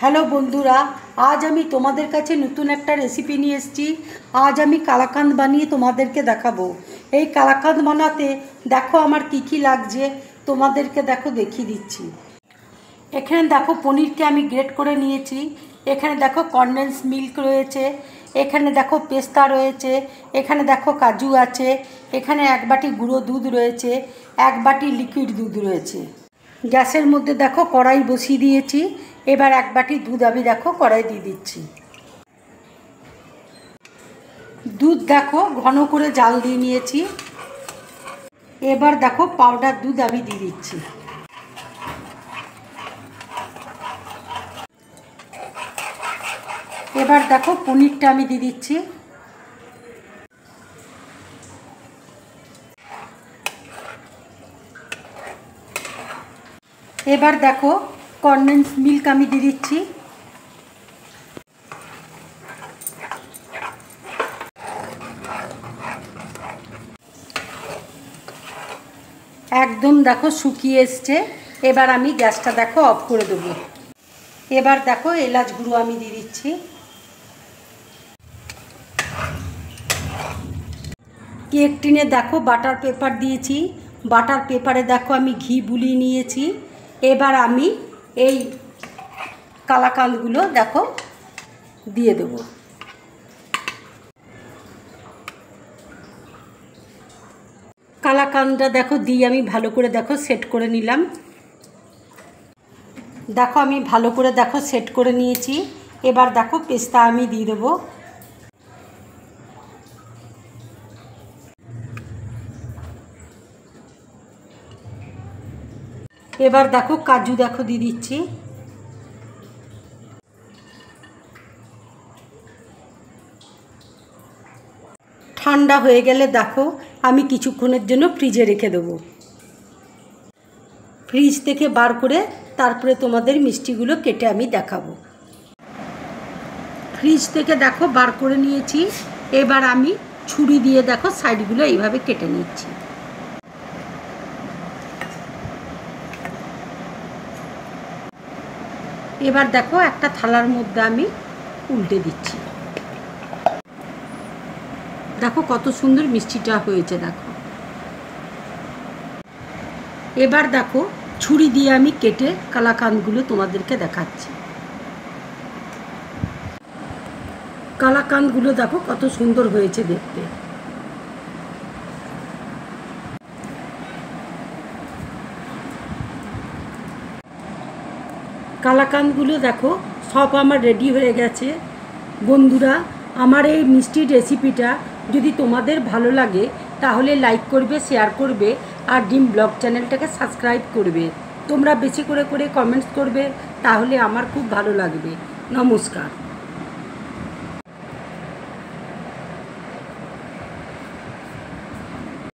Hello বন্ধুরা, আজ আমি তোমাদের কাছে নতুন একটা রেসিপি নিয়ে এসেছি। আজ আমি কালাকাঁদ বানিয়ে তোমাদেরকে দেখাবো। এই কালাকাঁদ বানাতে দেখো আমার কি কি লাগছে, তোমাদেরকে দেখো দেখিয়ে দিচ্ছি। এখানে দেখো পনিরকে আমি গ্রেট করে নিয়েছি। এখানে দেখো কনডেন্স মিল্ক রয়েছে, এখানে দেখো পেস্তা রয়েছে, এখানে দেখো কাজু আছে, এখানে এক বাটি গুঁড়ো দুধ রয়েছে, এক বাটি লিকুইড দুধ রয়েছে। গ্যাসের মধ্যে দেখো কড়াই বসিয়ে দিয়েছি। এবার এক বাটি দুধ আমি দেখো কড়াই দিয়ে দিচ্ছি। দুধ দেখো ঘন করে জাল দিয়ে নিয়েছি। এবার দেখো পাউডার দুধ আমি দিয়ে দিচ্ছি। এবার দেখো পনিরটা আমি দিয়ে দিচ্ছি। এবার দেখো কনডেন্স মিল্ক আমি দিয়ে দিচ্ছি। একদম দেখো শুকিয়ে এসছে। এবার আমি গ্যাসটা দেখো অফ করে দেবো। এবার দেখো এলাচ গুঁড়ো আমি দিয়ে দিচ্ছি। কেক টিনে দেখো বাটার পেপার দিয়েছি। বাটার পেপারে দেখো আমি ঘি বুলিয়ে নিয়েছি। এবার আমি এই কালাকাঁদগুলো দেখো দিয়ে দেবো। কালাকাঁদটা দেখো দিয়ে আমি ভালো করে দেখো সেট করে নিলাম। দেখো আমি ভালো করে দেখো সেট করে নিয়েছি। এবার দেখো পেস্তা আমি দিয়ে দেবো। এবার দেখো কাজু দেখো দিয়ে দিচ্ছি। ঠান্ডা হয়ে গেলে দেখো আমি কিছুক্ষণের জন্য ফ্রিজে রেখে দেবো। ফ্রিজ থেকে বার করে তারপরে তোমাদের মিষ্টিগুলো কেটে আমি দেখাবো। ফ্রিজ থেকে দেখো বার করে নিয়েছি। এবার আমি ছুরি দিয়ে দেখো সাইডগুলো এইভাবে কেটে নিচ্ছি। এবার দেখো একটা থালার মধ্যে আমি উল্টে দিচ্ছি। দেখো কত সুন্দর মিষ্টিটা হয়েছে দেখো। এবার দেখো ছুরি দিয়ে আমি কেটে কালাকাঁদগুলো তোমাদেরকে দেখাচ্ছি। কালাকাঁদগুলো দেখো কত সুন্দর হয়েছে দেখতে। কালাকাঁদগুলো দেখো সব আমার রেডি হয়ে গেছে। বন্ধুরা, আমার এই মিষ্টির রেসিপিটা যদি তোমাদের ভালো লাগে তাহলে লাইক করবে, শেয়ার করবে আর ডিম ব্লগ চ্যানেলটাকে সাবস্ক্রাইব করবে। তোমরা বেশি করে কমেন্টস করবে, তাহলে আমার খুব ভালো লাগবে। নমস্কার।